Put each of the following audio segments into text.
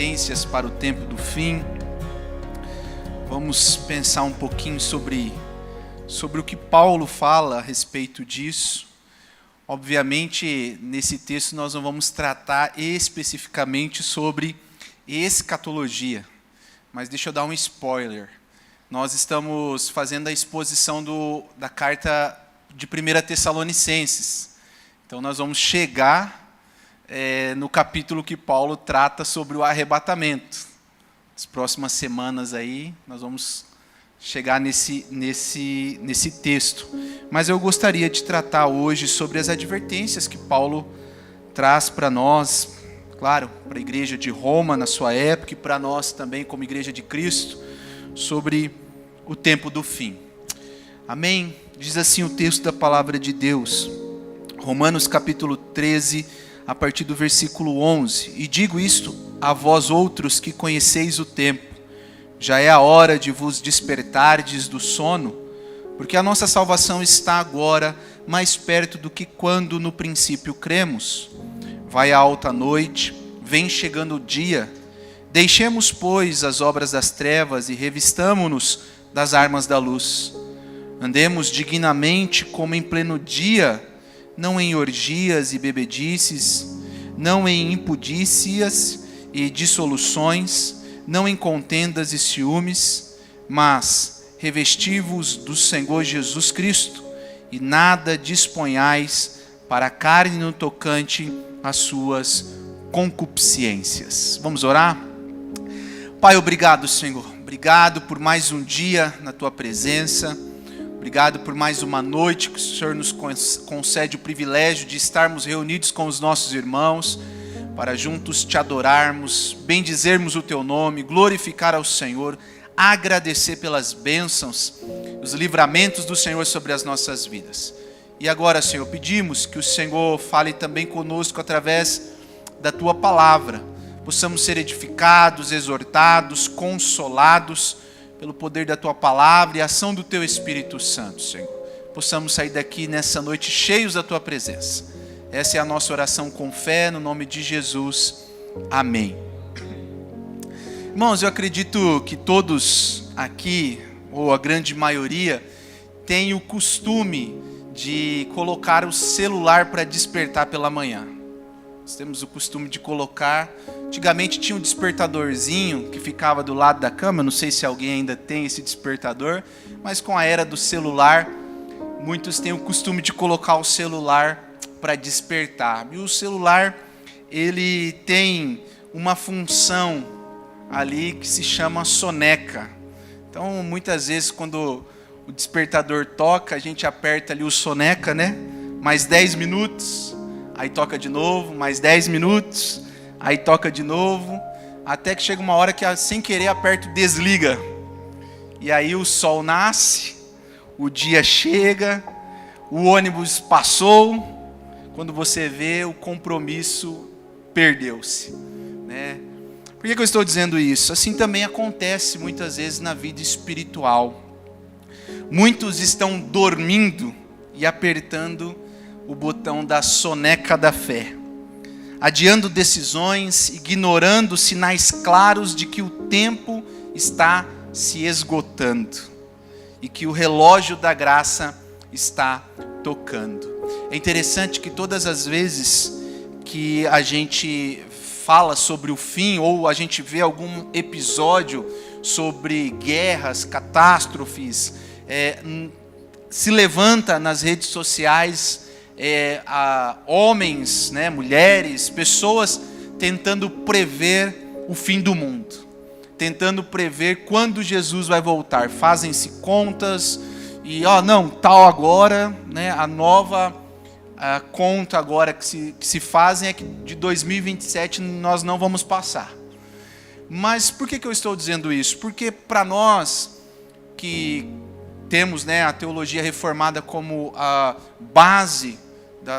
advertências para o tempo do fim. Vamos pensar um pouquinho sobre o que Paulo fala a respeito disso. Obviamente, nesse texto nós não vamos tratar especificamente sobre escatologia, mas deixa eu dar um spoiler. Nós estamos fazendo a exposição da carta de 1 Tessalonicenses. Então nós vamos chegar no capítulo que Paulo trata sobre o arrebatamento. As próximas semanas aí nós vamos chegar nesse texto. Mas eu gostaria de tratar hoje sobre as advertências que Paulo traz para nós, claro, para a igreja de Roma na sua época e para nós também como igreja de Cristo, sobre o tempo do fim. Amém? Diz assim o texto da palavra de Deus, Romanos capítulo 13, a partir do versículo 11. E digo isto a vós outros que conheceis o tempo. Já é a hora de vos despertardes do sono, porque a nossa salvação está agora mais perto do que quando no princípio cremos. Vai a alta noite, vem chegando o dia. Deixemos, pois, as obras das trevas e revistamo-nos das armas da luz. Andemos dignamente como em pleno dia, não em orgias e bebedices, não em impudícias e dissoluções, não em contendas e ciúmes, mas revesti-vos do Senhor Jesus Cristo, e nada disponhais para a carne no tocante às suas concupiscências. Vamos orar? Pai, obrigado, Senhor. Obrigado por mais um dia na Tua presença. Obrigado por mais uma noite que o Senhor nos concede o privilégio de estarmos reunidos com os nossos irmãos, para juntos Te adorarmos, bendizermos o Teu nome, glorificar ao Senhor, agradecer pelas bênçãos, os livramentos do Senhor sobre as nossas vidas. E agora, Senhor, pedimos que o Senhor fale também conosco através da Tua palavra, possamos ser edificados, exortados, consolados pelo poder da Tua palavra e a ação do Teu Espírito Santo, Senhor. Possamos sair daqui nessa noite cheios da Tua presença. Essa é a nossa oração com fé, no nome de Jesus. Amém. Irmãos, eu acredito que todos aqui, ou a grande maioria, têm o costume de colocar o celular para despertar pela manhã. Nós temos o costume de colocar. Antigamente tinha um despertadorzinho que ficava do lado da cama. Não sei se alguém ainda tem esse despertador, mas com a era do celular, muitos têm o costume de colocar o celular para despertar. E o celular, ele tem uma função ali que se chama soneca. Então, muitas vezes, quando o despertador toca, a gente aperta ali o soneca, né? Mais 10 minutos, aí toca de novo, mais 10 minutos, aí toca de novo, até que chega uma hora que, sem querer, aperta o desliga. E aí o sol nasce, o dia chega, o ônibus passou. Quando você vê, o compromisso perdeu-se, né? Por que eu estou dizendo isso? Assim também acontece muitas vezes na vida espiritual. Muitos estão dormindo e apertando o botão da soneca da fé, adiando decisões, ignorando sinais claros de que o tempo está se esgotando e que o relógio da graça está tocando. É interessante que todas as vezes que a gente fala sobre o fim, ou a gente vê algum episódio sobre guerras, catástrofes, se levanta nas redes sociais homens, né, mulheres, pessoas tentando prever o fim do mundo, tentando prever quando Jesus vai voltar. Fazem-se contas e, não, tal agora, né, a nova conta agora que se fazem é que de 2027 nós não vamos passar. Mas por que eu estou dizendo isso? Porque para nós que temos, né, a teologia reformada como a base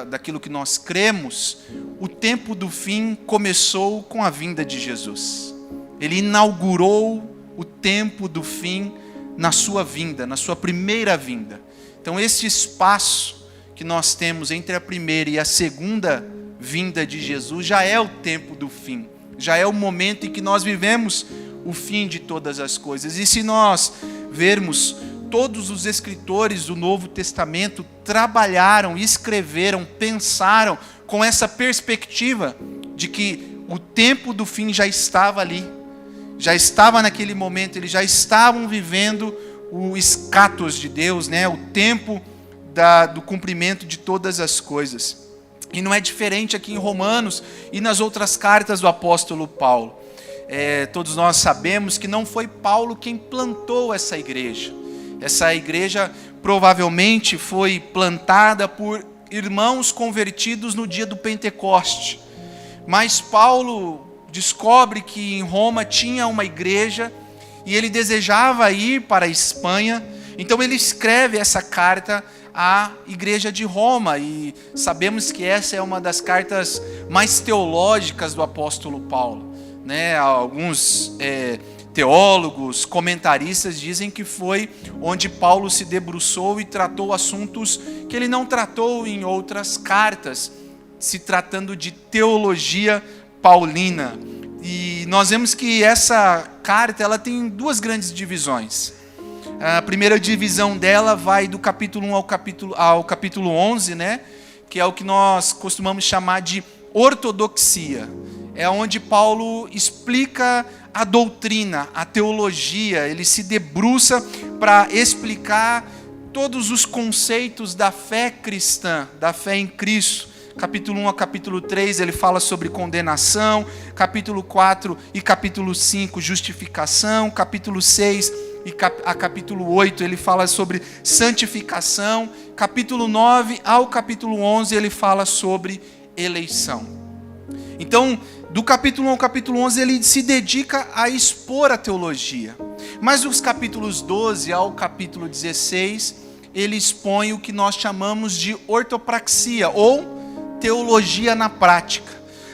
daquilo que nós cremos, o tempo do fim começou com a vinda de Jesus. Ele inaugurou o tempo do fim na sua vinda, na sua primeira vinda. Então esse espaço que nós temos entre a primeira e a segunda vinda de Jesus já é o tempo do fim. Já é o momento em que nós vivemos o fim de todas as coisas. E se nós vermos, todos os escritores do Novo Testamento trabalharam, escreveram, pensaram com essa perspectiva de que o tempo do fim já estava ali, já estava naquele momento, eles já estavam vivendo o escatos de Deus, né? O tempo do cumprimento de todas as coisas. E não é diferente aqui em Romanos e nas outras cartas do apóstolo Paulo. Todos nós sabemos que não foi Paulo quem plantou essa igreja. Essa igreja provavelmente foi plantada por irmãos convertidos no dia do Pentecoste. Mas Paulo descobre que em Roma tinha uma igreja e ele desejava ir para a Espanha. Então ele escreve essa carta à igreja de Roma. E sabemos que essa é uma das cartas mais teológicas do apóstolo Paulo, né? Alguns teólogos, comentaristas dizem que foi onde Paulo se debruçou e tratou assuntos que ele não tratou em outras cartas, se tratando de teologia paulina. E nós vemos que essa carta ela tem duas grandes divisões. A primeira divisão dela vai do capítulo 1 ao capítulo 11, né? Que é o que nós costumamos chamar de ortodoxia. É onde Paulo explica a doutrina, a teologia. Ele se debruça para explicar todos os conceitos da fé cristã, da fé em Cristo. Capítulo 1 a capítulo 3 ele fala sobre condenação, capítulo 4 e capítulo 5 justificação, capítulo 6 e a capítulo 8 ele fala sobre santificação, capítulo 9 ao capítulo 11 ele fala sobre eleição. Então, do capítulo 1 ao capítulo 11 ele se dedica a expor a teologia. Mas dos capítulos 12 ao capítulo 16 ele expõe o que nós chamamos de ortopraxia ou teologia na prática.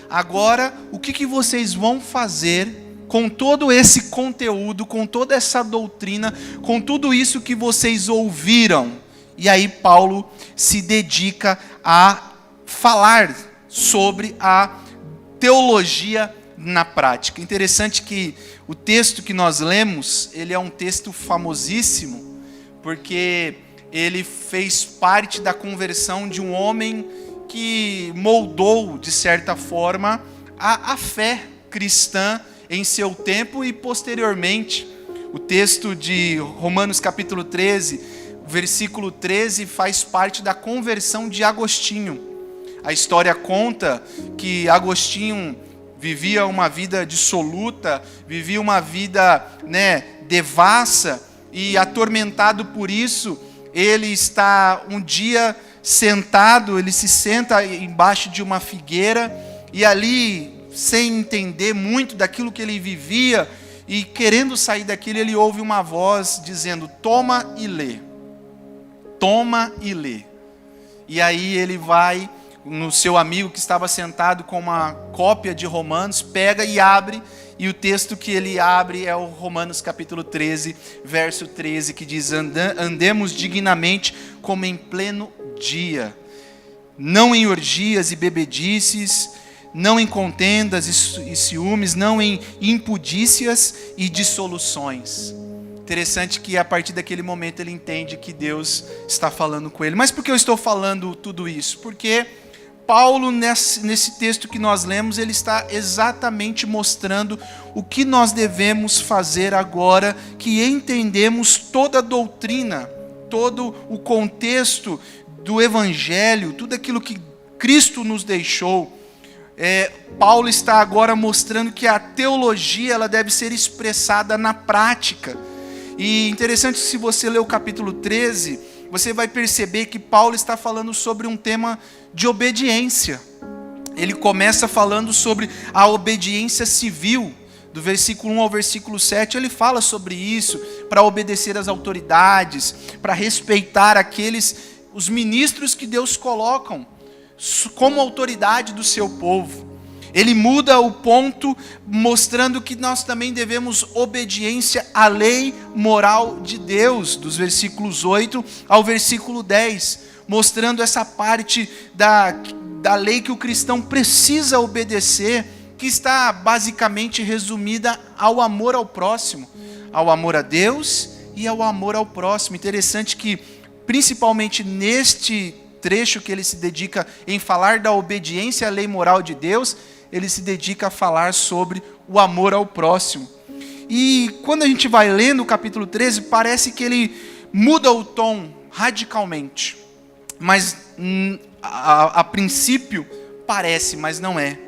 Agora, o que vocês vão fazer com todo esse conteúdo, com toda essa doutrina, com tudo isso que vocês ouviram? E aí Paulo se dedica a falar sobre a teologia na prática. Interessante que o texto que nós lemos, ele é um texto famosíssimo, porque ele fez parte da conversão de um homem que moldou, de certa forma, a fé cristã em seu tempo e posteriormente. O texto de Romanos capítulo 13, versículo 13, faz parte da conversão de Agostinho. A história conta que Agostinho vivia uma vida dissoluta, vivia uma vida, devassa, e atormentado por isso, ele está um dia sentado, ele se senta embaixo de uma figueira e ali, sem entender muito daquilo que ele vivia e querendo sair daquilo, ele ouve uma voz dizendo: toma e lê, toma e lê. E aí ele vai no seu amigo que estava sentado com uma cópia de Romanos, pega e abre, e o texto que ele abre é o Romanos capítulo 13, verso 13, que diz: andemos dignamente como em pleno dia, não em orgias e bebedices, não em contendas e ciúmes, não em impudícias e dissoluções. Interessante que a partir daquele momento ele entende que Deus está falando com ele. Mas por que eu estou falando tudo isso? Porque Paulo, nesse texto que nós lemos, ele está exatamente mostrando o que nós devemos fazer agora que entendemos toda a doutrina, todo o contexto do Evangelho, tudo aquilo que Cristo nos deixou. Paulo está agora mostrando que a teologia ela deve ser expressada na prática. E interessante, se você ler o capítulo 13, você vai perceber que Paulo está falando sobre um tema de obediência. Ele começa falando sobre a obediência civil. Do versículo 1 ao versículo 7, ele fala sobre isso, para obedecer às autoridades, para respeitar os ministros que Deus coloca como autoridade do seu povo. Ele muda o ponto, mostrando que nós também devemos obediência à lei moral de Deus, dos versículos 8 ao versículo 10, mostrando essa parte da lei que o cristão precisa obedecer, que está basicamente resumida ao amor ao próximo, ao amor a Deus e ao amor ao próximo. Interessante que, principalmente neste trecho que ele se dedica em falar da obediência à lei moral de Deus, ele se dedica a falar sobre o amor ao próximo. E quando a gente vai lendo o capítulo 13, parece que ele muda o tom radicalmente. Mas a princípio parece, mas não é.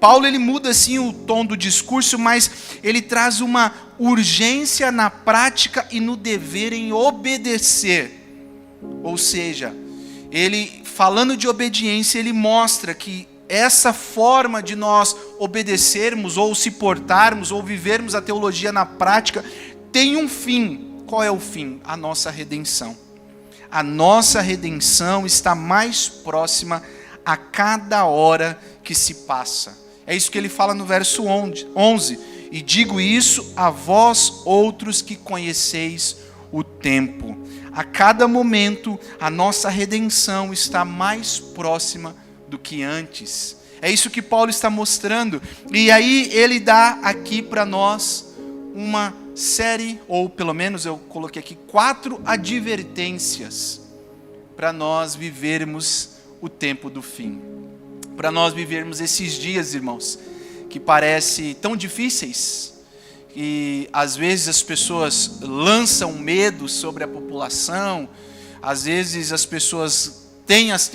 Paulo ele muda sim o tom do discurso, mas ele traz uma urgência na prática e no dever em obedecer. Ou seja, ele falando de obediência, ele mostra que essa forma de nós obedecermos, ou se portarmos, ou vivermos a teologia na prática, tem um fim. Qual é o fim? A nossa redenção. A nossa redenção está mais próxima a cada hora que se passa. É isso que ele fala no verso 11. E digo isso a vós outros que conheceis o tempo. A cada momento, a nossa redenção está mais próxima do que antes. É isso que Paulo está mostrando. E aí ele dá aqui para nós uma série, ou pelo menos eu coloquei aqui 4 advertências para nós vivermos o tempo do fim. Para nós vivermos esses dias, irmãos, que parecem tão difíceis, e às vezes as pessoas lançam medo sobre a população, às vezes as pessoas têm as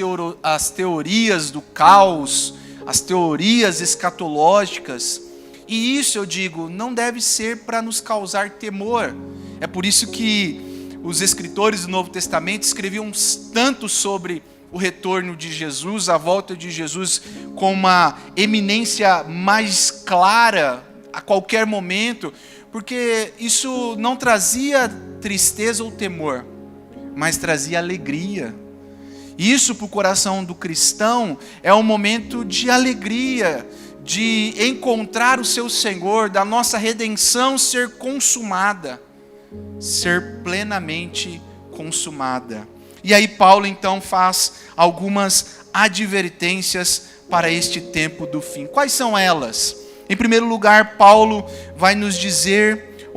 teorias do caos, as teorias escatológicas, e isso eu digo, não deve ser para nos causar temor. É por isso que os escritores do Novo Testamento escreviam tanto sobre o retorno de Jesus, a volta de Jesus com uma eminência mais clara a qualquer momento, porque isso não trazia tristeza ou temor, mas trazia alegria. Isso para o coração do cristão é um momento de alegria, de encontrar o seu Senhor, da nossa redenção ser consumada, ser plenamente consumada. E aí Paulo então faz algumas advertências para este tempo do fim. Quais são elas? Em primeiro lugar, Paulo vai nos dizer,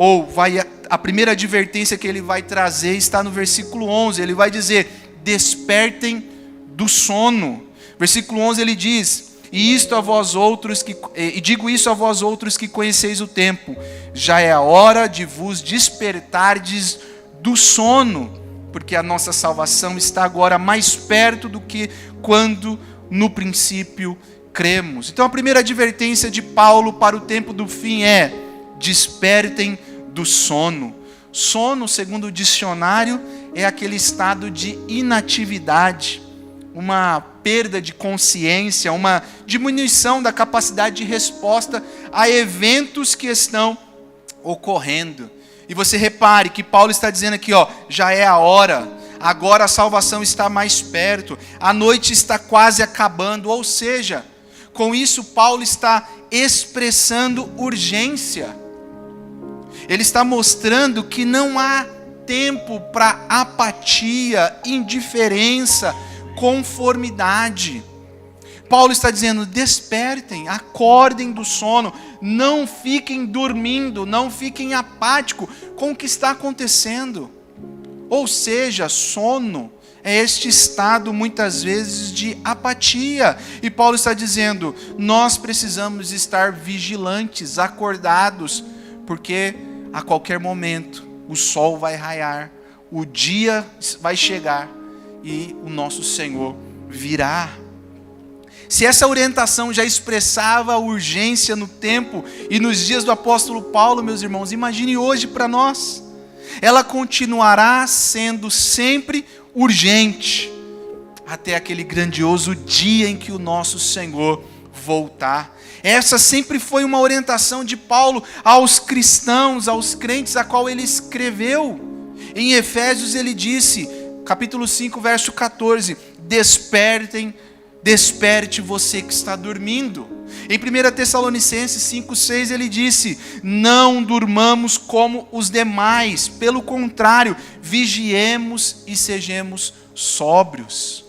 a primeira advertência que ele vai trazer está no versículo 11. Ele vai dizer: despertem do sono. Versículo 11 ele diz: e digo isso a vós outros que conheceis o tempo, já é a hora de vos despertardes do sono, porque a nossa salvação está agora mais perto do que quando no princípio cremos. Então a primeira advertência de Paulo para o tempo do fim é: despertem do sono. Sono, segundo o dicionário, é aquele estado de inatividade, uma perda de consciência, uma diminuição da capacidade de resposta a eventos que estão ocorrendo. E você repare que Paulo está dizendo aqui, já é a hora, agora a salvação está mais perto, a noite está quase acabando, ou seja, com isso Paulo está expressando urgência. Ele está mostrando que não há tempo para apatia, indiferença, conformidade. Paulo está dizendo: despertem, acordem do sono, não fiquem dormindo, não fiquem apáticos com o que está acontecendo. Ou seja, sono é este estado muitas vezes de apatia. E Paulo está dizendo: nós precisamos estar vigilantes, acordados, porque a qualquer momento o sol vai raiar, o dia vai chegar e o nosso Senhor virá. Se essa orientação já expressava a urgência no tempo e nos dias do apóstolo Paulo, meus irmãos, imagine hoje para nós. Ela continuará sendo sempre urgente, até aquele grandioso dia em que o nosso Senhor voltar. Essa sempre foi uma orientação de Paulo aos cristãos, aos crentes, a qual ele escreveu. Em Efésios ele disse, capítulo 5, verso 14, desperte você que está dormindo. Em 1 Tessalonicenses 5,6 ele disse: não durmamos como os demais, pelo contrário, vigiemos e sejamos sóbrios.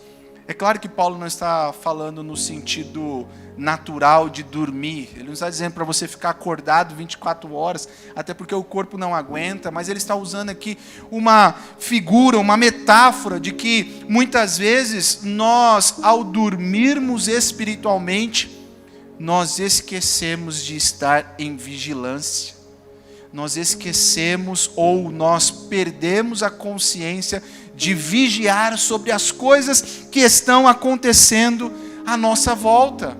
É claro que Paulo não está falando no sentido natural de dormir. Ele não está dizendo para você ficar acordado 24 horas, até porque o corpo não aguenta, mas ele está usando aqui uma figura, uma metáfora de que muitas vezes nós, ao dormirmos espiritualmente, nós esquecemos de estar em vigilância. Nós esquecemos ou nós perdemos a consciência de vigiar sobre as coisas que estão acontecendo à nossa volta.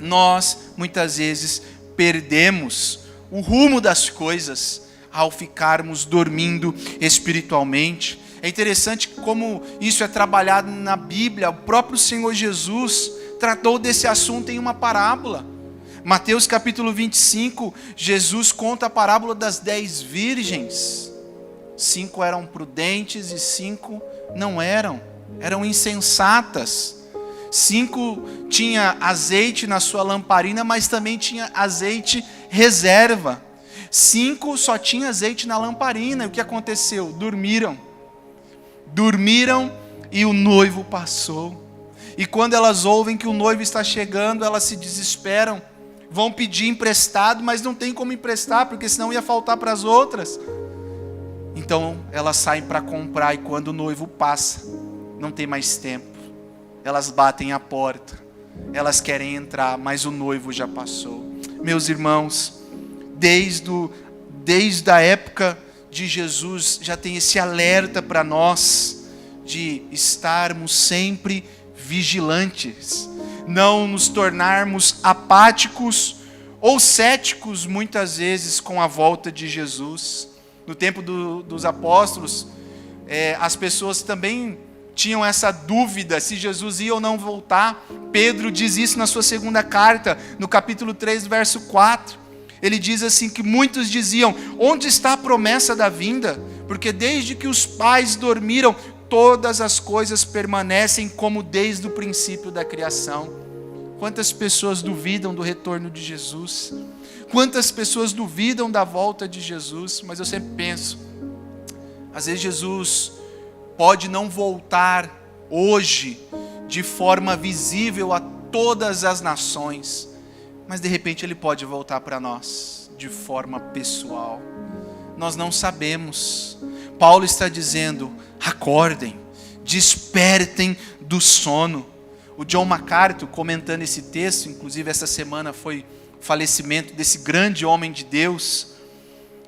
Nós, muitas vezes, perdemos o rumo das coisas ao ficarmos dormindo espiritualmente. É interessante como isso é trabalhado na Bíblia. O próprio Senhor Jesus tratou desse assunto em uma parábola. Mateus capítulo 25, Jesus conta a parábola das 10 virgens. 5 eram prudentes e 5 não eram insensatas. 5 tinha azeite na sua lamparina, mas também tinha azeite reserva. 5 só tinha azeite na lamparina. E o que aconteceu? Dormiram e o noivo passou. E quando elas ouvem que o noivo está chegando, elas se desesperam. Vão pedir emprestado, mas não tem como emprestar, porque senão ia faltar para as outras. Então elas saem para comprar, e quando o noivo passa, não tem mais tempo. Elas batem a porta, elas querem entrar, mas o noivo já passou. Meus irmãos, desde a época de Jesus, já tem esse alerta para nós, de estarmos sempre vigilantes, não nos tornarmos apáticos ou céticos muitas vezes com a volta de Jesus. No tempo dos apóstolos, as pessoas também tinham essa dúvida se Jesus ia ou não voltar. Pedro diz isso na sua segunda carta, no capítulo 3, verso 4. Ele diz assim que muitos diziam: onde está a promessa da vinda? Porque desde que os pais dormiram, todas as coisas permanecem como desde o princípio da criação. Quantas pessoas duvidam do retorno de Jesus? Quantas pessoas duvidam da volta de Jesus? Mas eu sempre penso, às vezes Jesus pode não voltar hoje de forma visível a todas as nações, mas de repente Ele pode voltar para nós de forma pessoal. Nós não sabemos. Paulo está dizendo: acordem, despertem do sono. O John MacArthur, comentando esse texto, inclusive essa semana foi o falecimento desse grande homem de Deus,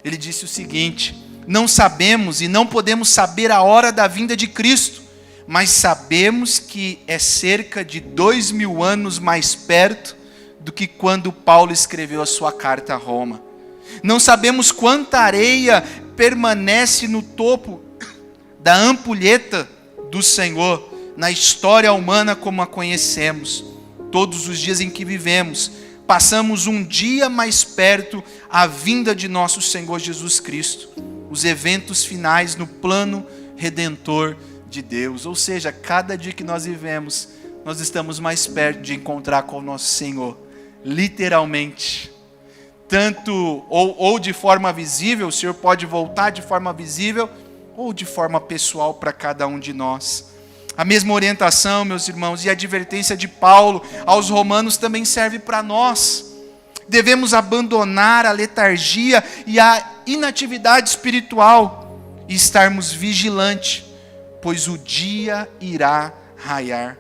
ele disse o seguinte: não sabemos e não podemos saber a hora da vinda de Cristo, mas sabemos que é cerca de 2000 anos mais perto do que quando Paulo escreveu a sua carta a Roma. Não sabemos quanta areia permanece no topo da ampulheta do Senhor, na história humana como a conhecemos. Todos os dias em que vivemos, passamos um dia mais perto à vinda de nosso Senhor Jesus Cristo, os eventos finais no plano redentor de Deus. Ou seja, cada dia que nós vivemos, nós estamos mais perto de encontrar com o nosso Senhor, literalmente. Tanto ou de forma visível, o Senhor pode voltar de forma visível, ou de forma pessoal para cada um de nós. A mesma orientação, meus irmãos, e a advertência de Paulo aos romanos também serve para nós. Devemos abandonar a letargia e a inatividade espiritual e estarmos vigilantes, pois o dia irá raiar.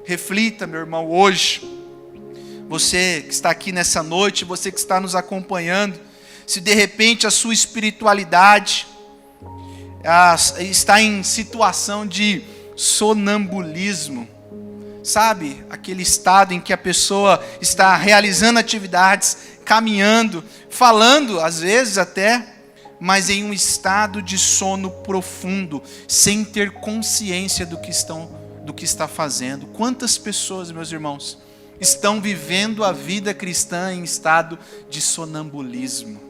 Reflita, meu irmão, hoje, você que está aqui nessa noite, você que está nos acompanhando, se de repente a sua espiritualidade está em situação de sonambulismo, sabe? Aquele estado em que a pessoa está realizando atividades, caminhando, falando, às vezes até, mas em um estado de sono profundo, sem ter consciência do que está fazendo. Quantas pessoas, meus irmãos, estão vivendo a vida cristã em estado de sonambulismo?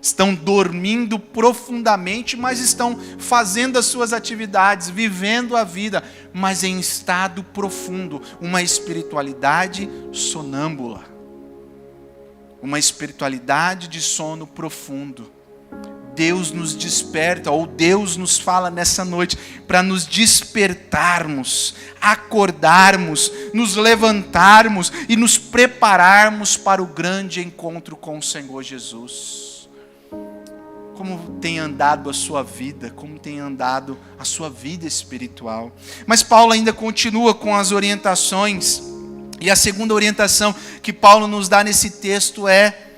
Estão dormindo profundamente, mas estão fazendo as suas atividades, vivendo a vida, mas em estado profundo, uma espiritualidade sonâmbula, uma espiritualidade de sono profundo. Deus nos desperta, ou Deus nos fala nessa noite, para nos despertarmos, acordarmos, nos levantarmos e nos prepararmos para o grande encontro com o Senhor Jesus. Como tem andado a sua vida, como tem andado a sua vida espiritual. Mas Paulo ainda continua com as orientações, e a segunda orientação que Paulo nos dá nesse texto é: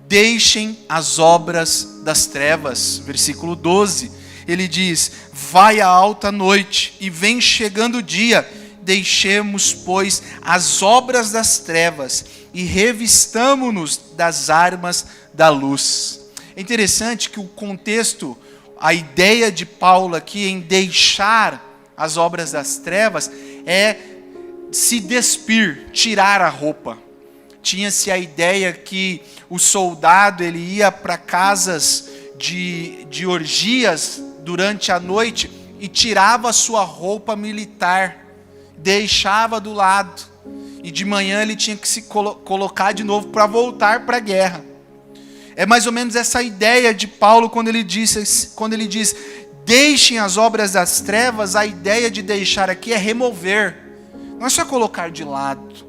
deixem as obras das trevas. Versículo 12, ele diz: vai a alta noite e vem chegando o dia, deixemos, pois, as obras das trevas e revistamo-nos das armas da luz. É interessante que o contexto, a ideia de Paulo aqui em deixar as obras das trevas é se despir, tirar a roupa. Tinha-se a ideia que o soldado ele ia para casas de orgias durante a noite e tirava a sua roupa militar, deixava do lado, e de manhã ele tinha que se colocar de novo para voltar para a guerra. É mais ou menos essa ideia de Paulo quando ele diz, deixem as obras das trevas. A ideia de deixar aqui é remover, não é só colocar de lado,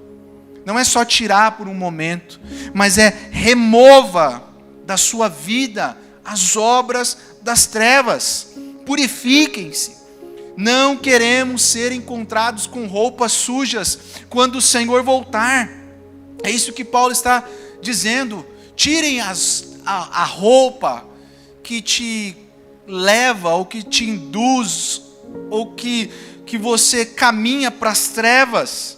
não é só tirar por um momento, mas é remova da sua vida as obras das trevas. Purifiquem-se. Não queremos ser encontrados com roupas sujas quando o Senhor voltar. É isso que Paulo está dizendo. Tirem a roupa que te leva, ou que te induz, ou que você caminha para as trevas.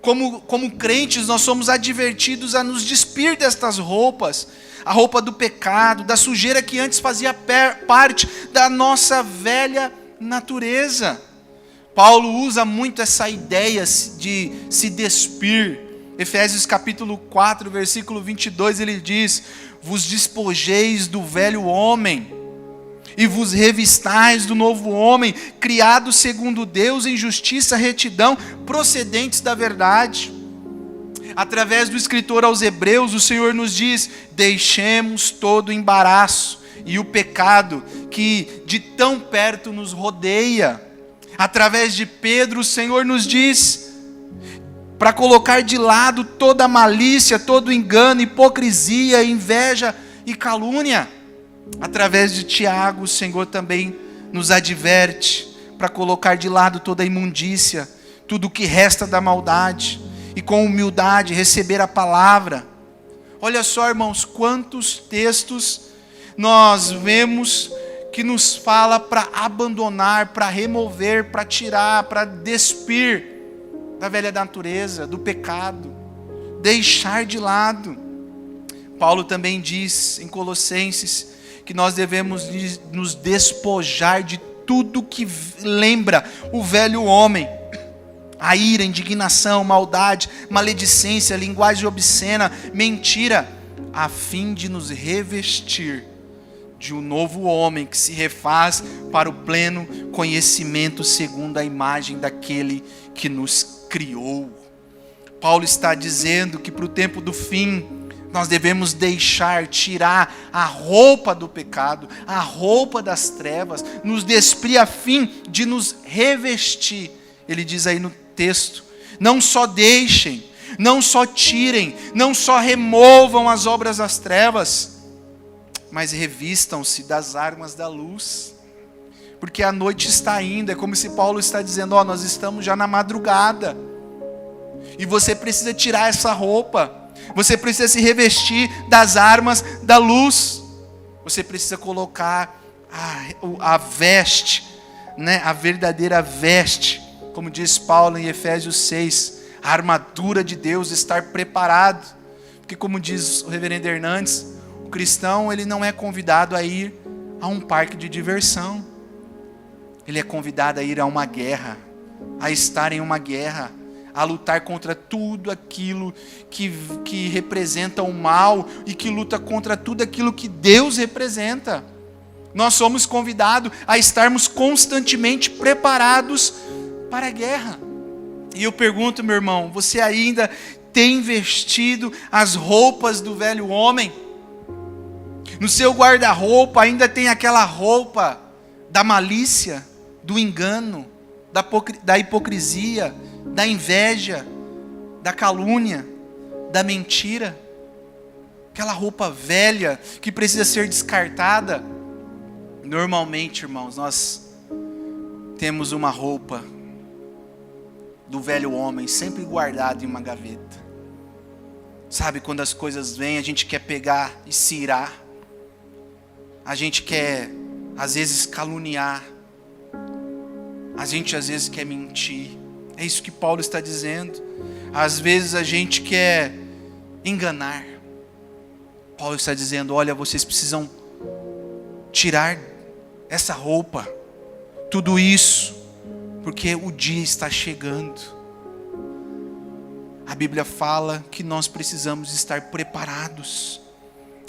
Como crentes, nós somos advertidos a nos despir destas roupas, a roupa do pecado, da sujeira que antes fazia parte da nossa velha natureza. Paulo usa muito essa ideia de se despir. Efésios capítulo 4, versículo 22, ele diz: vos despojeis do velho homem, e vos revistais do novo homem, criado segundo Deus em justiça e retidão, procedentes da verdade. Através do escritor aos Hebreus, o Senhor nos diz: deixemos todo o embaraço e o pecado que de tão perto nos rodeia. Através de Pedro, o Senhor nos diz para colocar de lado toda a malícia, todo engano, hipocrisia, inveja e calúnia. Através de Tiago, o Senhor também nos adverte para colocar de lado toda a imundícia, tudo o que resta da maldade, e com humildade receber a palavra. Olha só, irmãos, quantos textos nós vemos que nos fala para abandonar, para remover, para tirar, para despir da velha natureza, do pecado, deixar de lado. Paulo também diz em Colossenses que nós devemos nos despojar de tudo que lembra o velho homem: a ira, indignação, maldade, maledicência, linguagem obscena, mentira, a fim de nos revestir de um novo homem que se refaz para o pleno conhecimento segundo a imagem daquele que nos criou. Paulo está dizendo que para o tempo do fim nós devemos deixar, tirar a roupa do pecado, a roupa das trevas, nos despir a fim de nos revestir. Ele diz aí no texto: não só deixem, não só tirem, não só removam as obras das trevas, mas revistam-se das armas da luz. Porque a noite está indo, é como se Paulo está dizendo: nós estamos já na madrugada, e você precisa tirar essa roupa, você precisa se revestir das armas da luz, você precisa colocar a veste, né, a verdadeira veste, como diz Paulo em Efésios 6, a armadura de Deus, estar preparado. Porque como diz o reverendo Hernandes, o cristão ele não é convidado a ir a um parque de diversão, ele é convidado a ir a uma guerra, a estar em uma guerra, a lutar contra tudo aquilo que representa o mal e que luta contra tudo aquilo que Deus representa. Nós somos convidados a estarmos constantemente preparados para a guerra. E eu pergunto, meu irmão, você ainda tem vestido as roupas do velho homem? No seu guarda-roupa ainda tem aquela roupa da malícia, do engano, da hipocrisia, da inveja, da calúnia, da mentira. Aquela roupa velha que precisa ser descartada. Normalmente, irmãos, nós temos uma roupa do velho homem sempre guardada em uma gaveta. Sabe, quando as coisas vêm, a gente quer pegar e se irar. A gente quer, às vezes, caluniar. A gente, às vezes, quer mentir. É isso que Paulo está dizendo. Às vezes, a gente quer enganar. Paulo está dizendo, olha, vocês precisam tirar essa roupa, tudo isso, porque o dia está chegando. A Bíblia fala que nós precisamos estar preparados,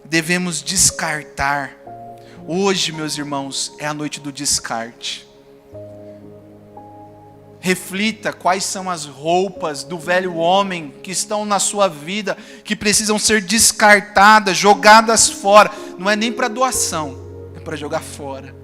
devemos descartar. Hoje, meus irmãos, é a noite do descarte. Reflita quais são as roupas do velho homem que estão na sua vida, que precisam ser descartadas, jogadas fora. Não é nem para doação, é para jogar fora.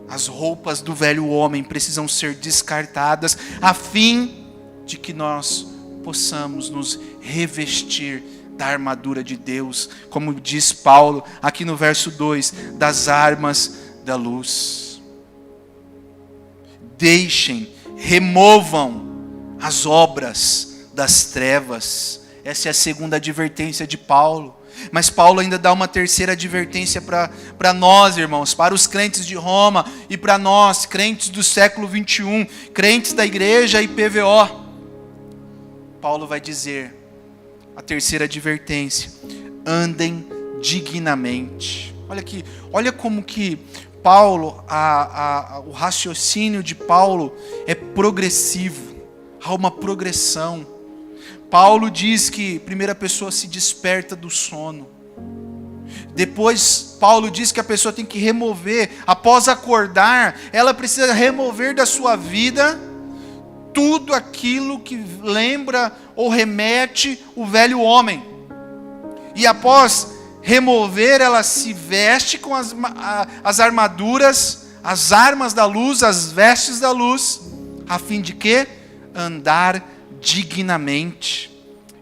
As roupas do velho homem precisam ser descartadas, a fim de que nós possamos nos revestir da armadura de Deus, como diz Paulo aqui no verso 2, das armas da luz. Deixem, removam as obras das trevas. Essa é a segunda advertência de Paulo. Mas Paulo ainda dá uma terceira advertência para nós, irmãos, para os crentes de Roma e para nós, crentes do século 21, crentes da igreja e PVO. Paulo vai dizer, a terceira advertência, andem dignamente. Olha aqui, olha como que Paulo, o raciocínio de Paulo é progressivo, há uma progressão. Paulo diz que primeiro a pessoa se desperta do sono. Depois Paulo diz que a pessoa tem que remover, após acordar, ela precisa remover da sua vida tudo aquilo que lembra ou remete o velho homem. E após remover, ela se veste com as armaduras, as armas da luz, as vestes da luz, a fim de quê? Andar dignamente.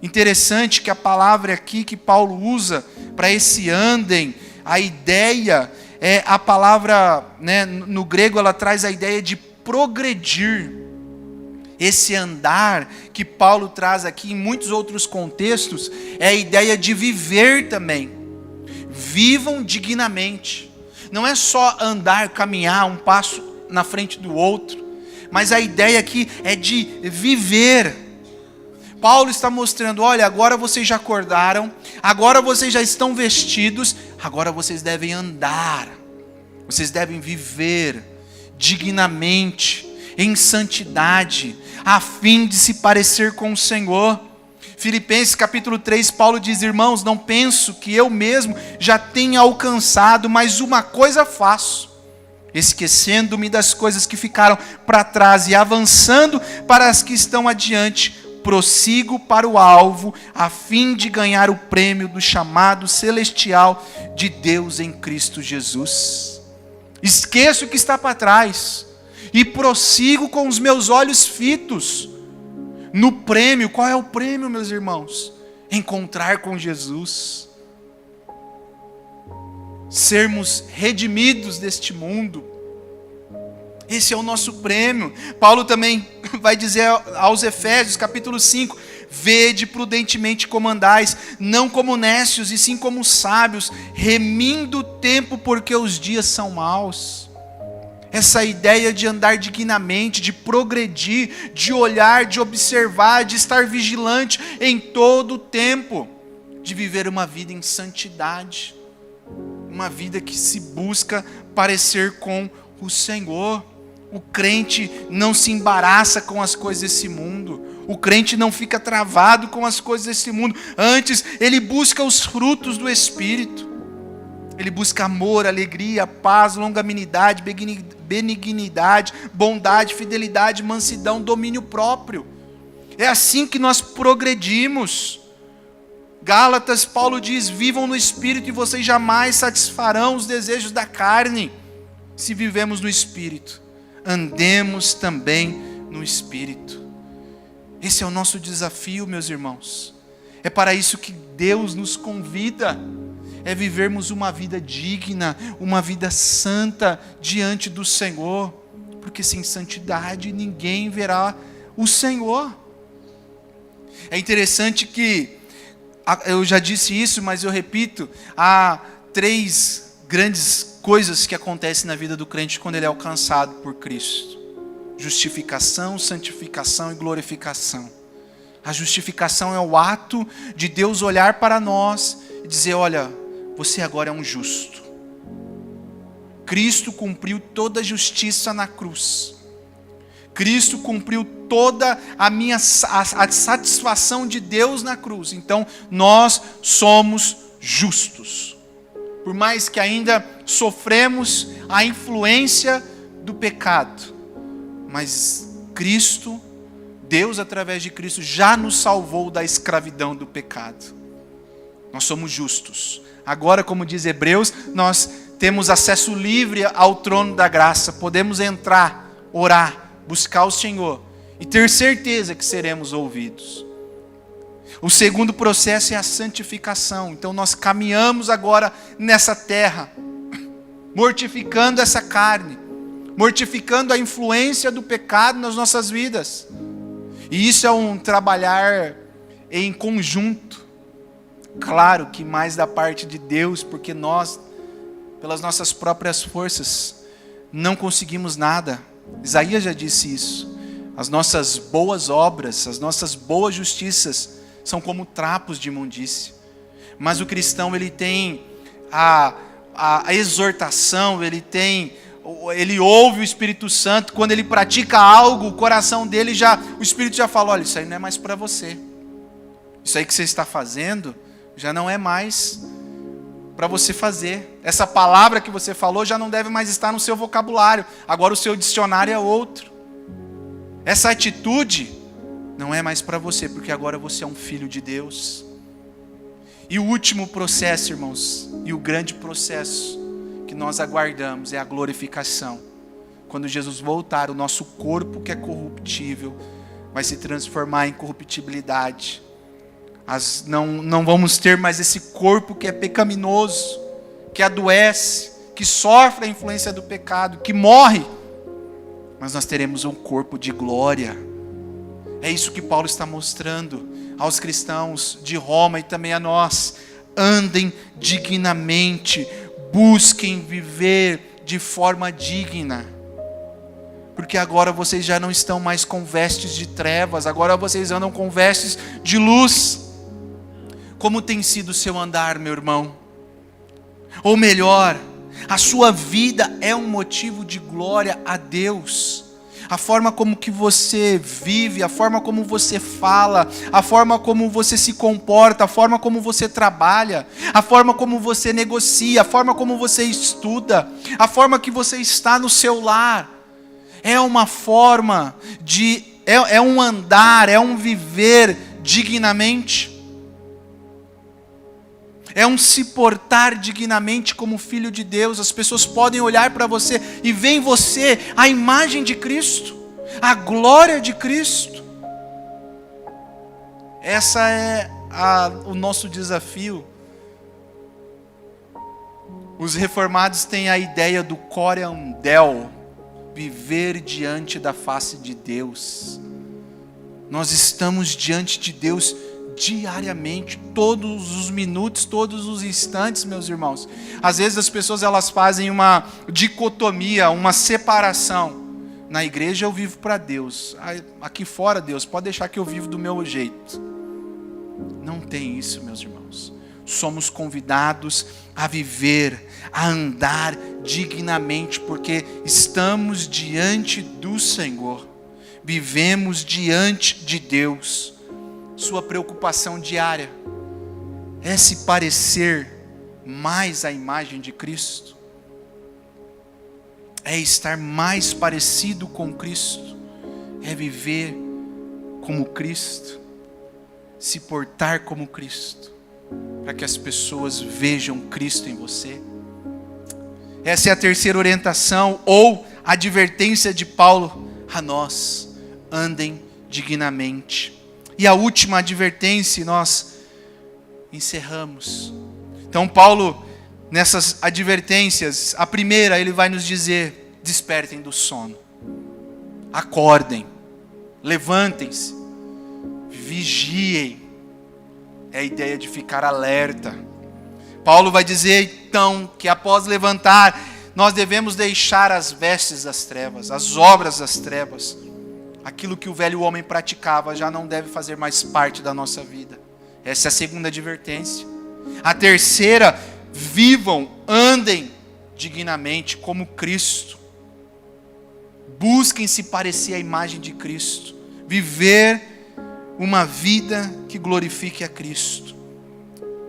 Interessante que a palavra aqui que Paulo usa para esse andem, a ideia é a palavra, né, no grego ela traz a ideia de progredir. Esse andar que Paulo traz aqui em muitos outros contextos é a ideia de viver também. Vivam dignamente. Não é só andar, caminhar um passo na frente do outro, mas a ideia aqui é de viver. Paulo está mostrando, olha, agora vocês já acordaram, agora vocês já estão vestidos, agora vocês devem andar, vocês devem viver dignamente, em santidade, a fim de se parecer com o Senhor. Filipenses capítulo 3, Paulo diz, irmãos, não penso que eu mesmo já tenha alcançado, mas uma coisa faço, esquecendo-me das coisas que ficaram para trás e avançando para as que estão adiante, prossigo para o alvo, a fim de ganhar o prêmio do chamado celestial de Deus em Cristo Jesus. Esqueço o que está para trás e prossigo com os meus olhos fitos no prêmio. Qual é o prêmio, meus irmãos? Encontrar com Jesus, sermos redimidos deste mundo. Esse é o nosso prêmio. Paulo também vai dizer aos Efésios, capítulo 5, vede prudentemente como andais, não como necios, e sim como sábios, remindo o tempo, porque os dias são maus. Essa ideia de andar dignamente, de progredir, de olhar, de observar, de estar vigilante em todo o tempo, de viver uma vida em santidade, uma vida que se busca parecer com o Senhor. O crente não se embaraça com as coisas desse mundo, o crente não fica travado com as coisas desse mundo, antes ele busca os frutos do Espírito. Ele busca amor, alegria, paz, longanimidade, benignidade, bondade, fidelidade, mansidão, domínio próprio. É assim que nós progredimos. Gálatas, Paulo diz: vivam no Espírito e vocês jamais satisfarão os desejos da carne. Se vivemos no Espírito, andemos também no Espírito. Esse é o nosso desafio, meus irmãos. É para isso que Deus nos convida. É vivermos uma vida digna, uma vida santa diante do Senhor. Porque sem santidade ninguém verá o Senhor. É interessante que, eu já disse isso, mas eu repito, há 3 grandes coisas que acontecem na vida do crente quando ele é alcançado por Cristo: justificação, santificação e glorificação. A justificação é o ato de Deus olhar para nós e dizer: olha, você agora é um justo. Cristo cumpriu toda a justiça na cruz. Cristo cumpriu toda a satisfação de Deus na cruz. Então, nós somos justos. Por mais que ainda sofremos a influência do pecado, mas Cristo, Deus através de Cristo, já nos salvou da escravidão do pecado. Nós somos justos. Agora, como diz Hebreus, nós temos acesso livre ao trono da graça. Podemos entrar, orar, buscar o Senhor e ter certeza que seremos ouvidos. O segundo processo é a santificação. Então nós caminhamos agora nessa terra, mortificando essa carne, mortificando a influência do pecado nas nossas vidas. E isso é um trabalhar em conjunto. Claro que mais da parte de Deus, porque nós, pelas nossas próprias forças, não conseguimos nada. Isaías já disse isso. As nossas boas obras, as nossas boas justiças são como trapos de imundície. Mas o cristão, ele tem a exortação, ele ouve o Espírito Santo. Quando ele pratica algo, o coração dele o Espírito já fala: olha, isso aí não é mais para você. Isso aí que você está fazendo já não é mais para você fazer. Essa palavra que você falou já não deve mais estar no seu vocabulário. Agora o seu dicionário é outro. Essa atitude não é mais para você, porque agora você é um filho de Deus. E o último processo, irmãos, e o grande processo que nós aguardamos é a glorificação. Quando Jesus voltar, o nosso corpo que é corruptível vai se transformar em corruptibilidade. Não vamos ter mais esse corpo que é pecaminoso, que adoece, que sofre a influência do pecado, que morre. Mas nós teremos um corpo de glória. É isso que Paulo está mostrando aos cristãos de Roma e também a nós. Andem dignamente, busquem viver de forma digna. Porque agora vocês já não estão mais com vestes de trevas, agora vocês andam com vestes de luz. Como tem sido o seu andar, meu irmão? Ou melhor, a sua vida é um motivo de glória a Deus. A forma como que você vive, a forma como você fala, a forma como você se comporta, a forma como você trabalha, a forma como você negocia, a forma como você estuda, a forma que você está no seu lar, é uma forma é um andar, é um viver dignamente. É um se portar dignamente como filho de Deus. As pessoas podem olhar para você e ver em você a imagem de Cristo, a glória de Cristo. Essa é o nosso desafio. Os reformados têm a ideia do coram deo, viver diante da face de Deus. Nós estamos diante de Deus diariamente, todos os minutos, todos os instantes, meus irmãos. Às vezes as pessoas elas fazem uma dicotomia, uma separação. Na igreja eu vivo para Deus, aqui fora Deus, pode deixar que eu vivo do meu jeito. Não tem isso, meus irmãos. Somos convidados a viver, a andar dignamente, porque estamos diante do Senhor, vivemos diante de Deus. Sua preocupação diária é se parecer mais à imagem de Cristo, é estar mais parecido com Cristo, é viver como Cristo, se portar como Cristo. para que as pessoas vejam Cristo em você. Essa é a terceira orientação ou advertência de Paulo a nós: andem dignamente. E a última advertência, nós encerramos. Então Paulo, nessas advertências, a primeira ele vai nos dizer: despertem do sono, acordem, levantem-se, vigiem. É a ideia de ficar alerta. Paulo vai dizer então que após levantar, nós devemos deixar as vestes das trevas, as obras das trevas. Aquilo que o velho homem praticava já não deve fazer mais parte da nossa vida. Essa é a segunda advertência. A terceira: vivam, andem dignamente como Cristo. Busquem se parecer à imagem de Cristo. Viver uma vida que glorifique a Cristo.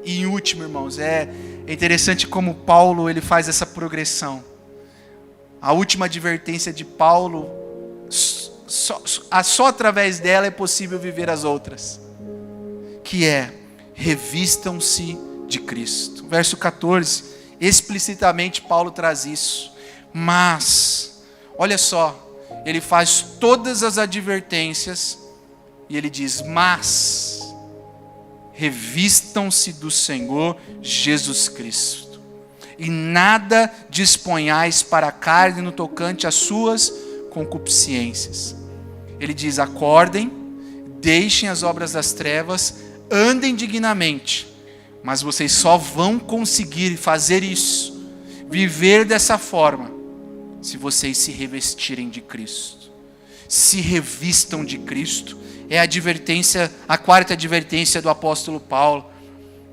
E em último, irmãos, é interessante como Paulo ele faz essa progressão. A última advertência de Paulo, só através dela é possível viver as outras. Que é: revistam-se de Cristo. Verso 14, explicitamente Paulo traz isso. Mas, olha só, ele faz todas as advertências e ele diz: mas revistam-se do Senhor Jesus Cristo, e nada disponhais para a carne no tocante às suas concupiscências. Ele diz: acordem, deixem as obras das trevas, andem dignamente. Mas vocês só vão conseguir fazer isso, viver dessa forma, se vocês se revestirem de Cristo. Se revistam de Cristo. É a advertência, a quarta advertência do apóstolo Paulo.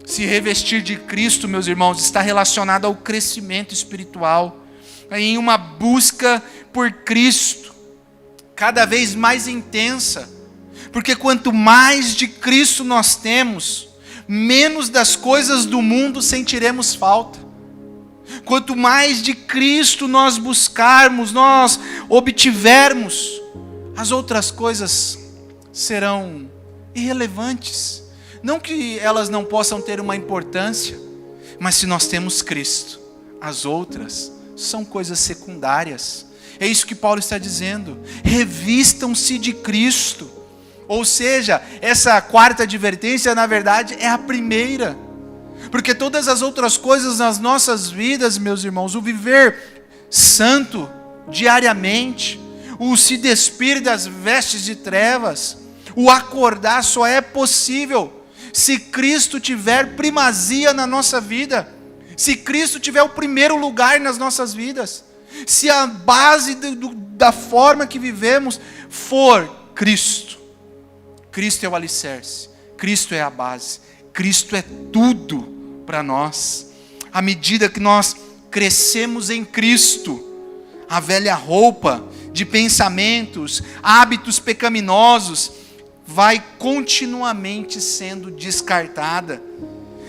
Se revestir de Cristo, meus irmãos, está relacionado ao crescimento espiritual, em uma busca por Cristo, cada vez mais intensa, porque quanto mais de Cristo nós temos, menos das coisas do mundo sentiremos falta. Quanto mais de Cristo nós buscarmos, nós obtivermos, as outras coisas serão irrelevantes. Não que elas não possam ter uma importância, mas se nós temos Cristo, as outras são coisas secundárias. É isso que Paulo está dizendo: revistam-se de Cristo. Ou seja, essa quarta advertência, na verdade, é a primeira. Porque todas as outras coisas nas nossas vidas, meus irmãos, o viver santo diariamente, o se despir das vestes de trevas, o acordar só é possível se Cristo tiver primazia na nossa vida, se Cristo tiver o primeiro lugar nas nossas vidas, se a base da forma que vivemos for Cristo. Cristo é o alicerce, Cristo é a base, Cristo é tudo para nós. À medida que nós crescemos em Cristo, a velha roupa de pensamentos, hábitos pecaminosos, vai continuamente sendo descartada.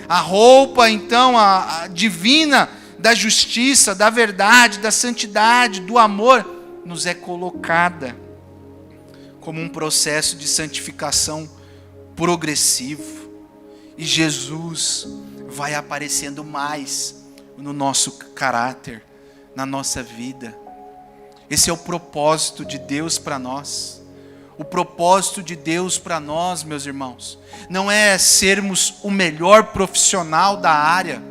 A roupa, então, a divina da justiça, da verdade, da santidade, do amor, nos é colocada como um processo de santificação progressivo. E Jesus vai aparecendo mais no nosso caráter, na nossa vida. Esse é o propósito de Deus para nós. O propósito de Deus para nós, meus irmãos, não é sermos o melhor profissional da área.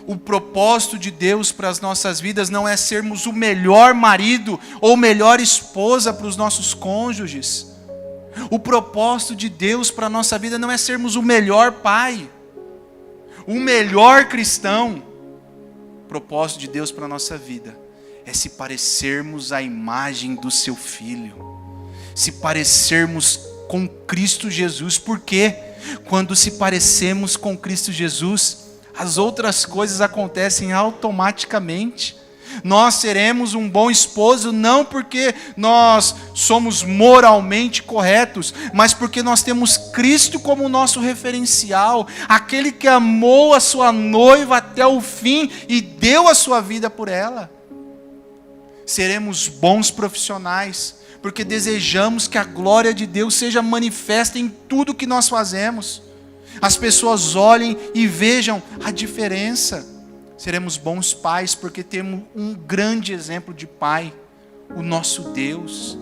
O propósito de Deus para as nossas vidas não é sermos o melhor marido ou melhor esposa para os nossos cônjuges. O propósito de Deus para a nossa vida não é sermos o melhor pai, o melhor cristão. O propósito de Deus para a nossa vida é se parecermos à imagem do seu Filho. Se parecermos com Cristo Jesus. Porque quando se parecemos com Cristo Jesus, as outras coisas acontecem automaticamente. Nós seremos um bom esposo não porque nós somos moralmente corretos, mas porque nós temos Cristo como nosso referencial, aquele que amou a sua noiva até o fim e deu a sua vida por ela. Seremos bons profissionais porque desejamos que a glória de Deus seja manifesta em tudo que nós fazemos. As pessoas olhem e vejam a diferença. Seremos bons pais porque temos um grande exemplo de pai, o nosso Deus.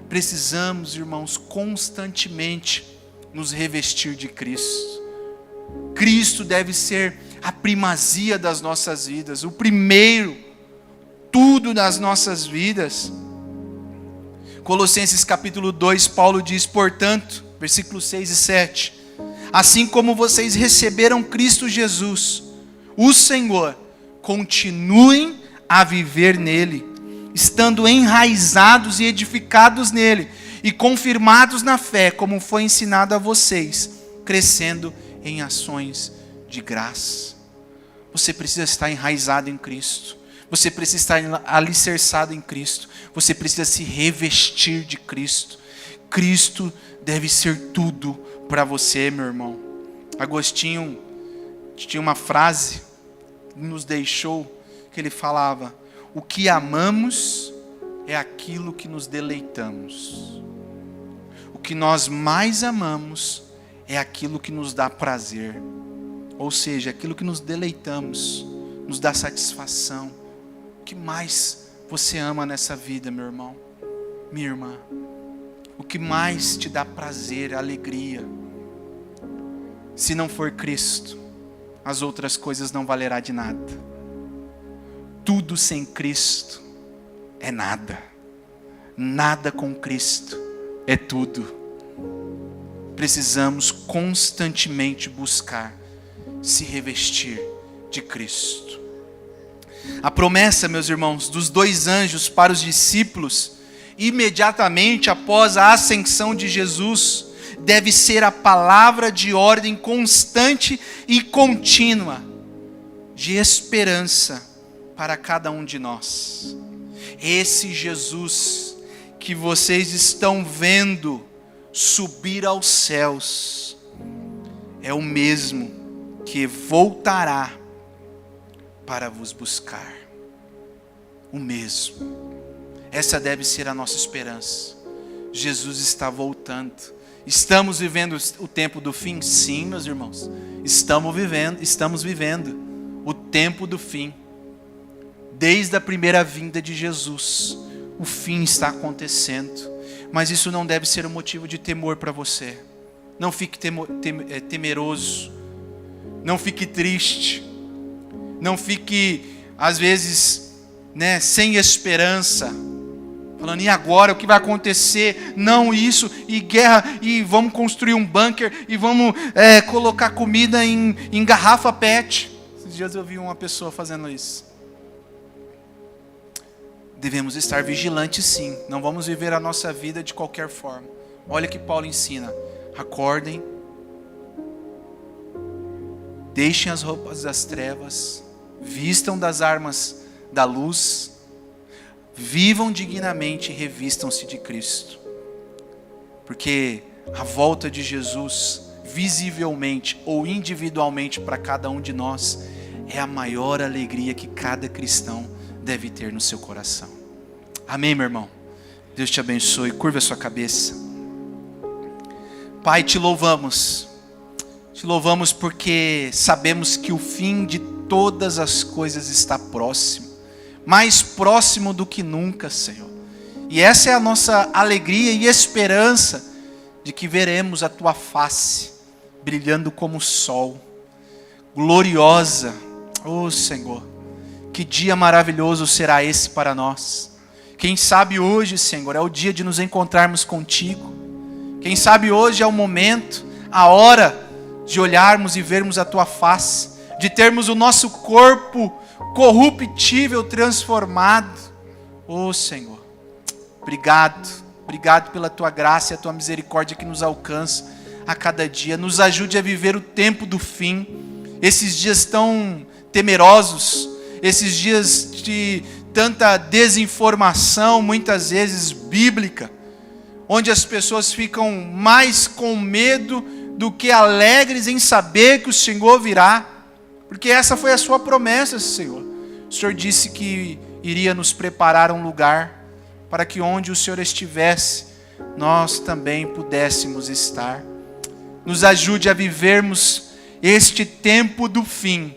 Precisamos, irmãos, constantemente nos revestir de Cristo. Cristo deve ser a primazia das nossas vidas, o primeiro, tudo nas nossas vidas. Colossenses capítulo 2, Paulo diz, portanto, versículos 6 e 7, assim como vocês receberam Cristo Jesus, o Senhor, continuem a viver nele, estando enraizados e edificados nele, e confirmados na fé, como foi ensinado a vocês, crescendo em ações de graça. Você precisa estar enraizado em Cristo. Você precisa estar alicerçado em Cristo. Você precisa se revestir de Cristo. Cristo deve ser tudo para você, meu irmão. Agostinho tinha uma frase que nos deixou, que ele falava, o que amamos é aquilo que nos deleitamos. O que nós mais amamos é aquilo que nos dá prazer. Ou seja, aquilo que nos deleitamos, nos dá satisfação. O que mais você ama nessa vida, meu irmão? Minha irmã? O que mais te dá prazer, alegria? Se não for Cristo, as outras coisas não valerá de nada. Tudo sem Cristo é nada. Nada com Cristo é tudo. Precisamos constantemente buscar se revestir de Cristo. A promessa, meus irmãos, dos 2 anjos para os discípulos, imediatamente após a ascensão de Jesus, deve ser a palavra de ordem constante e contínua, de esperança para cada um de nós. Esse Jesus que vocês estão vendo subir aos céus, é o mesmo que voltará para vos buscar. O mesmo. Essa deve ser a nossa esperança. Jesus está voltando. Estamos vivendo o tempo do fim? Sim, meus irmãos. Estamos vivendo o tempo do fim. Desde a primeira vinda de Jesus, o fim está acontecendo. Mas isso não deve ser um motivo de temor para você. Não fique temeroso. Não fique triste. Não fique, às vezes, sem esperança. Falando, e agora? O que vai acontecer? Não isso, e guerra, e vamos construir um bunker, e vamos colocar comida em garrafa PET. Esses dias eu vi uma pessoa fazendo isso. Devemos estar vigilantes sim. Não vamos viver a nossa vida de qualquer forma. Olha que Paulo ensina. Acordem. Deixem as roupas das trevas. Vistam das armas da luz. Vivam dignamente e revistam-se de Cristo. Porque a volta de Jesus, visivelmente ou individualmente para cada um de nós, é a maior alegria que cada cristão deve ter no seu coração. Amém, meu irmão? Deus te abençoe. Curva a sua cabeça. Pai, te louvamos. Te louvamos porque sabemos que o fim de todas as coisas está próximo. Mais próximo do que nunca, Senhor. E essa é a nossa alegria e esperança de que veremos a Tua face brilhando como o sol. Gloriosa. Oh, Senhor. Que dia maravilhoso será esse para nós. Quem sabe hoje, Senhor, é o dia de nos encontrarmos contigo. Quem sabe hoje é o momento, a hora de olharmos e vermos a Tua face, de termos o nosso corpo corruptível transformado. Oh, Senhor, obrigado. Obrigado pela Tua graça e a Tua misericórdia que nos alcança a cada dia. Nos ajude a viver o tempo do fim. Esses dias tão temerosos, esses dias de tanta desinformação, muitas vezes bíblica, onde as pessoas ficam mais com medo do que alegres em saber que o Senhor virá, porque essa foi a sua promessa, Senhor. O Senhor disse que iria nos preparar um lugar, para que onde o Senhor estivesse, nós também pudéssemos estar. nos ajude a vivermos este tempo do fim,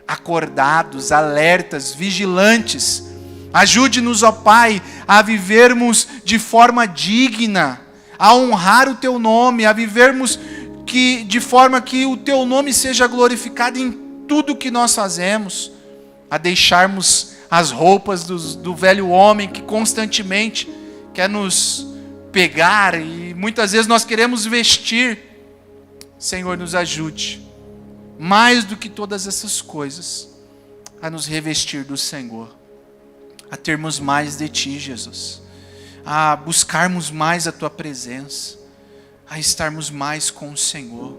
acordados, alertas, vigilantes. Ajude-nos, ó Pai, a vivermos de forma digna, a honrar o Teu nome, a vivermos de forma que o Teu nome seja glorificado em tudo que nós fazemos, a deixarmos as roupas do velho homem que constantemente quer nos pegar e muitas vezes nós queremos vestir. Senhor, nos ajude, mais do que todas essas coisas, a nos revestir do Senhor, a termos mais de Ti, Jesus, a buscarmos mais a Tua presença, a estarmos mais com o Senhor,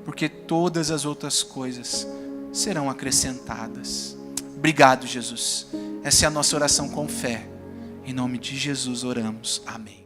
porque todas as outras coisas serão acrescentadas. Obrigado, Jesus. Essa é a nossa oração com fé. Em nome de Jesus oramos. Amém.